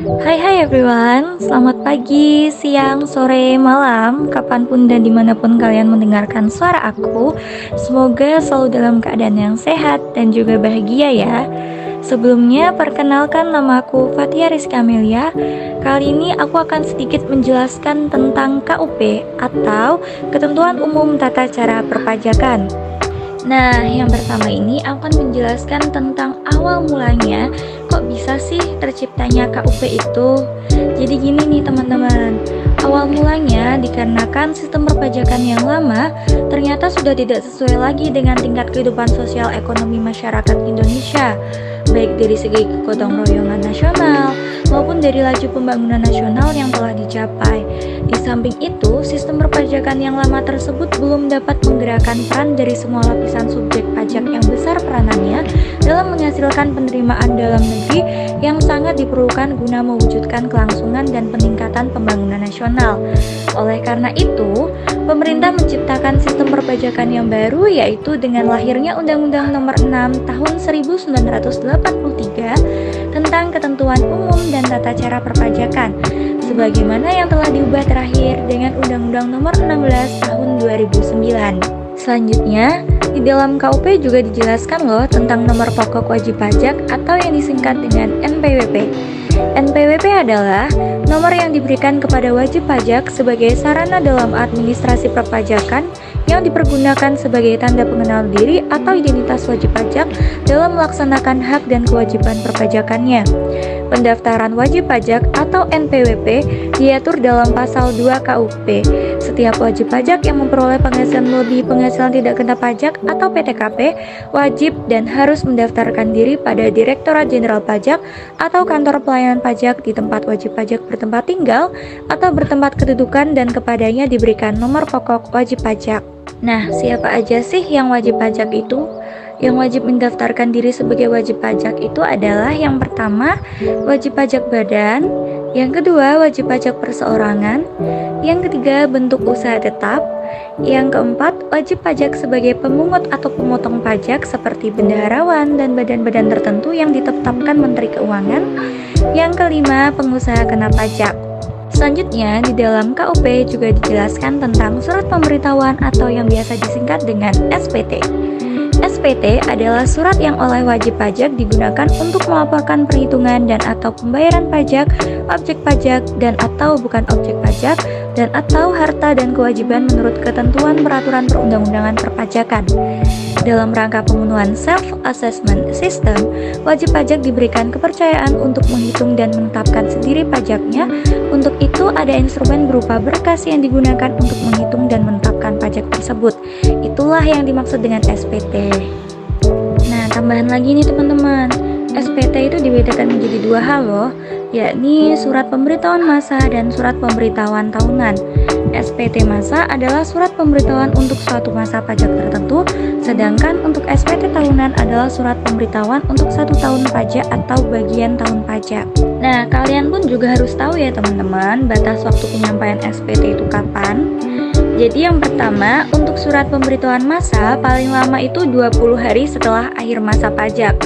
Hai everyone, selamat pagi, siang, sore, malam, kapanpun dan dimanapun kalian mendengarkan suara aku. Semoga selalu dalam keadaan yang sehat dan juga bahagia ya. Sebelumnya, perkenalkan nama aku Fathia Rizky Amelia. Kali ini aku akan sedikit menjelaskan tentang KUP atau Ketentuan Umum Tata Cara Perpajakan. Nah, yang pertama ini aku akan menjelaskan tentang awal mulanya. Kok bisa sih terciptanya KUP itu? Jadi gini nih teman-teman, awal mulanya dikarenakan sistem perpajakan yang lama ternyata sudah tidak sesuai lagi dengan tingkat kehidupan sosial ekonomi masyarakat Indonesia, baik dari segi kegotong royongan nasional maupun dari laju pembangunan nasional yang telah dicapai. Di samping itu, sistem perpajakan yang lama tersebut belum dapat menggerakkan peran dari semua lapisan subjek pajak yang besar peranannya dalam menghasilkan penerimaan dalam negeri yang sangat diperlukan guna mewujudkan kelangsungan dan peningkatan pembangunan nasional. Oleh karena itu, pemerintah menciptakan sistem perpajakan yang baru, yaitu dengan lahirnya Undang-Undang Nomor 6 Tahun 1983 tentang Ketentuan Umum dan Tata Cara Perpajakan, sebagaimana yang telah diubah terakhir dengan Undang-Undang Nomor 16 Tahun 2009. Selanjutnya, di dalam KUP juga dijelaskan loh tentang nomor pokok wajib pajak atau yang disingkat dengan NPWP. NPWP adalah nomor yang diberikan kepada wajib pajak sebagai sarana dalam administrasi perpajakan yang dipergunakan sebagai tanda pengenal diri atau identitas wajib pajak dalam melaksanakan hak dan kewajiban perpajakannya. Pendaftaran wajib pajak atau NPWP diatur dalam pasal 2 KUP. Setiap wajib pajak yang memperoleh penghasilan melebihi penghasilan tidak kena pajak atau PTKP wajib dan harus mendaftarkan diri pada Direktorat Jenderal Pajak atau kantor pelayanan pajak di tempat wajib pajak bertempat tinggal atau bertempat kedudukan dan kepadanya diberikan nomor pokok wajib pajak. Nah, siapa aja sih yang wajib pajak itu? Yang wajib mendaftarkan diri sebagai wajib pajak itu adalah yang pertama, wajib pajak badan, yang kedua, wajib pajak perseorangan, yang ketiga, bentuk usaha tetap, yang keempat, wajib pajak sebagai pemungut atau pemotong pajak seperti bendaharawan dan badan-badan tertentu yang ditetapkan Menteri Keuangan, yang kelima, pengusaha kena pajak. Selanjutnya, di dalam KUP juga dijelaskan tentang surat pemberitahuan atau yang biasa disingkat dengan SPT. SPT adalah surat yang oleh wajib pajak digunakan untuk melaporkan perhitungan dan atau pembayaran pajak, objek pajak dan atau bukan objek pajak, dan atau harta dan kewajiban menurut ketentuan peraturan perundang-undangan perpajakan. Dalam rangka pemenuhan self-assessment system, wajib pajak diberikan kepercayaan untuk menghitung dan menetapkan sendiri pajaknya. Untuk itu, ada instrumen berupa berkas yang digunakan untuk menghitung dan menetapkan pajak tersebut. Itulah yang dimaksud dengan SPT. Nah, tambahan lagi nih teman-teman, SPT itu dibedakan menjadi dua hal loh, yakni surat pemberitahuan massa dan surat pemberitahuan tahunan. SPT massa adalah surat pemberitahuan untuk suatu masa pajak tertentu, sedangkan untuk SPT tahunan adalah surat pemberitahuan untuk 1 tahun pajak atau bagian tahun pajak. Nah, kalian pun juga harus tahu ya teman-teman, batas waktu penyampaian SPT itu kapan. Jadi yang pertama, untuk surat pemberitahuan massa paling lama itu 20 hari setelah akhir masa pajak.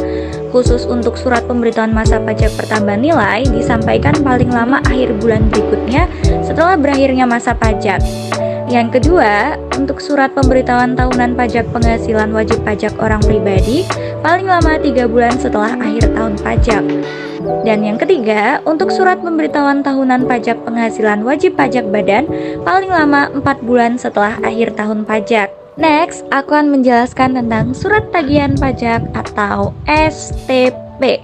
Khusus untuk surat pemberitahuan masa pajak pertambahan nilai disampaikan paling lama akhir bulan berikutnya setelah berakhirnya masa pajak. Yang kedua, untuk surat pemberitahuan tahunan pajak penghasilan wajib pajak orang pribadi paling lama 3 bulan setelah akhir tahun pajak. Dan yang ketiga, untuk surat pemberitahuan tahunan pajak penghasilan wajib pajak badan paling lama 4 bulan setelah akhir tahun pajak. Next, aku akan menjelaskan tentang surat tagihan pajak atau STP.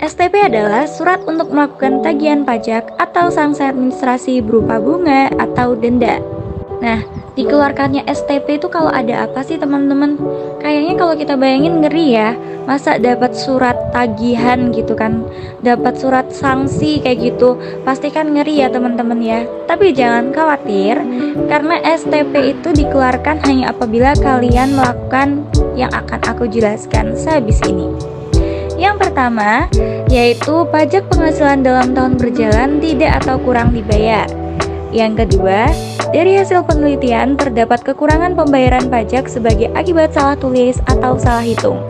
STP adalah surat untuk melakukan tagihan pajak atau sanksi administrasi berupa bunga atau denda. Nah, dikeluarkannya STP itu kalau ada apa sih teman-teman? Kayaknya kalau kita bayangin ngeri ya, masa dapat surat tagihan gitu kan, dapat surat sanksi kayak gitu, pasti kan ngeri ya teman-teman ya. Tapi jangan khawatir, karena STP itu dikeluarkan hanya apabila kalian melakukan yang akan aku jelaskan sehabis ini. Yang pertama, yaitu pajak penghasilan dalam tahun berjalan tidak atau kurang dibayar. Yang kedua, dari hasil penelitian terdapat kekurangan pembayaran pajak sebagai akibat salah tulis atau salah hitung.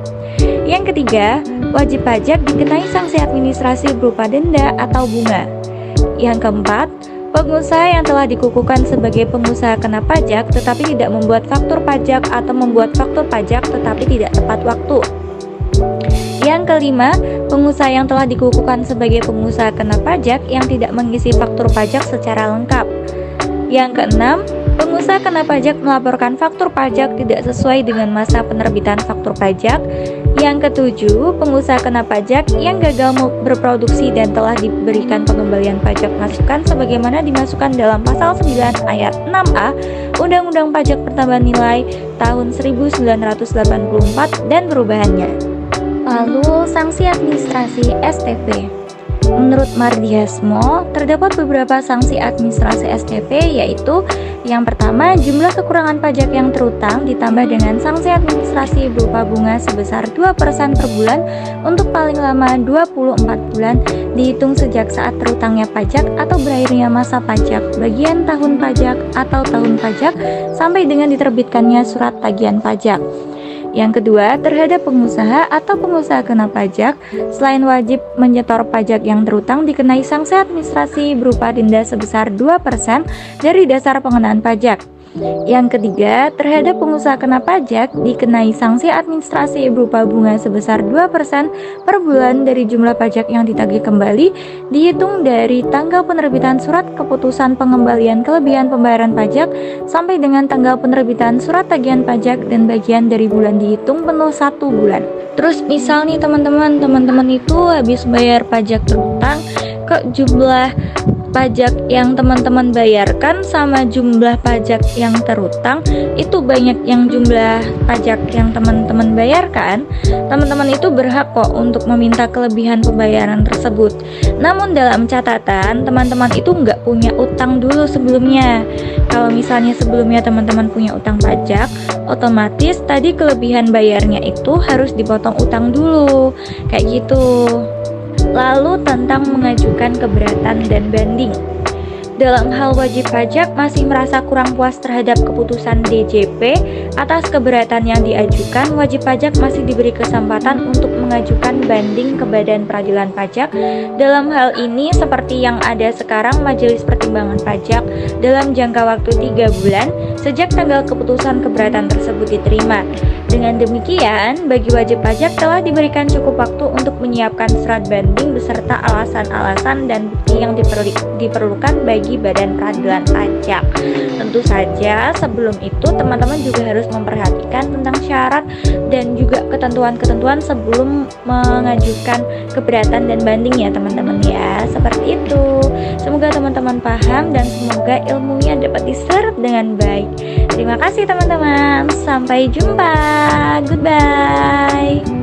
Yang ketiga, wajib pajak dikenai sanksi administrasi berupa denda atau bunga. Yang keempat, pengusaha yang telah dikukuhkan sebagai pengusaha kena pajak tetapi tidak membuat faktur pajak atau membuat faktur pajak tetapi tidak tepat waktu. Yang kelima, pengusaha yang telah dikukuhkan sebagai pengusaha kena pajak yang tidak mengisi faktur pajak secara lengkap. Yang keenam, pengusaha kena pajak melaporkan faktur pajak tidak sesuai dengan masa penerbitan faktur pajak. Yang ketujuh, pengusaha kena pajak yang gagal berproduksi dan telah diberikan pengembalian pajak masukan sebagaimana dimasukkan dalam pasal 9 ayat 6A Undang-Undang Pajak Pertambahan Nilai tahun 1984 dan perubahannya. Lalu, sanksi administrasi STP. Menurut Mardi Hasmo, terdapat beberapa sanksi administrasi STP, yaitu yang pertama, jumlah kekurangan pajak yang terutang ditambah dengan sanksi administrasi berupa bunga sebesar 2% per bulan untuk paling lama 24 bulan dihitung sejak saat terutangnya pajak atau berakhirnya masa pajak bagian tahun pajak atau tahun pajak sampai dengan diterbitkannya surat tagihan pajak. Yang kedua, terhadap pengusaha atau pengusaha kena pajak, selain wajib menyetor pajak yang terutang dikenai sanksi administrasi berupa denda sebesar 2% dari dasar pengenaan pajak. Yang ketiga, terhadap pengusaha kena pajak dikenai sanksi administrasi berupa bunga sebesar 2% per bulan dari jumlah pajak yang ditagih kembali dihitung dari tanggal penerbitan surat keputusan pengembalian kelebihan pembayaran pajak sampai dengan tanggal penerbitan surat tagihan pajak dan bagian dari bulan dihitung penuh 1 bulan. Terus misal nih teman-teman itu habis bayar pajak terutang, kok jumlah pajak yang teman-teman bayarkan sama jumlah pajak yang terutang itu banyak yang jumlah pajak yang teman-teman bayarkan, teman-teman itu berhak kok untuk meminta kelebihan pembayaran tersebut. Namun dalam catatan, teman-teman itu nggak punya utang dulu sebelumnya. Kalau misalnya sebelumnya teman-teman punya utang pajak, otomatis tadi kelebihan bayarnya itu harus dipotong utang dulu, kayak gitu. Lalu tentang mengajukan keberatan dan banding. Dalam hal wajib pajak masih merasa kurang puas terhadap keputusan DJP atas keberatan yang diajukan, wajib pajak masih diberi kesempatan untuk mengajukan banding ke Badan Peradilan Pajak. Dalam hal ini seperti yang ada sekarang, Majelis Pertimbangan Pajak dalam jangka waktu 3 bulan sejak tanggal keputusan keberatan tersebut diterima. Dengan demikian, bagi wajib pajak telah diberikan cukup waktu untuk menyiapkan surat banding beserta alasan-alasan dan bukti yang diperlukan bagi Badan Peradilan Pajak. Tentu saja sebelum itu teman-teman juga harus memperhatikan tentang syarat dan juga ketentuan-ketentuan sebelum mengajukan keberatan dan banding ya teman-teman ya. Seperti itu. Semoga teman-teman paham dan semoga ilmunya dapat diserap dengan baik. Terima kasih teman-teman. Sampai jumpa. Goodbye.